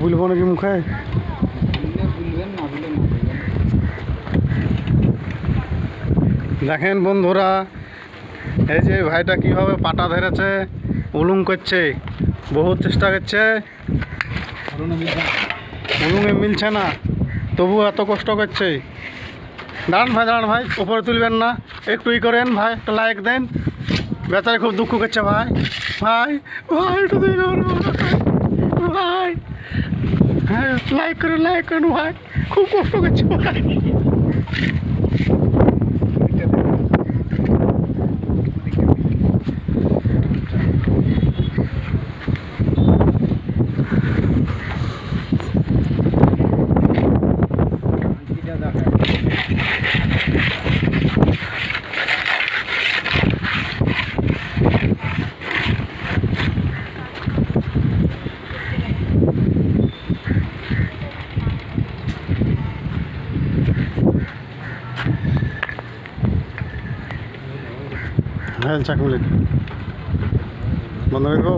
বলবো নাকি মুখে? দেখেন বন্ধুরা, এই যে ভাইটা কিভাবে পাটা ধরেছে, উলুং করছে, বহুত চেষ্টা করছে, উলুঙে মিলছে না, তবু এত কষ্ট করছে। দাঁড়ান ভাই, উপরে তুলবেন না, একটু ই করেন ভাই, একটা লাইক দেন। বেচারে খুব দুঃখ করছে ভাই, ভাই ভাই একটু দিন ভাই, হ্যাঁ লাইক করেন ভাই, খুব কষ্ট করছে ভাই। হ্যাঁ 1 মিনিট বন্ধ করবো।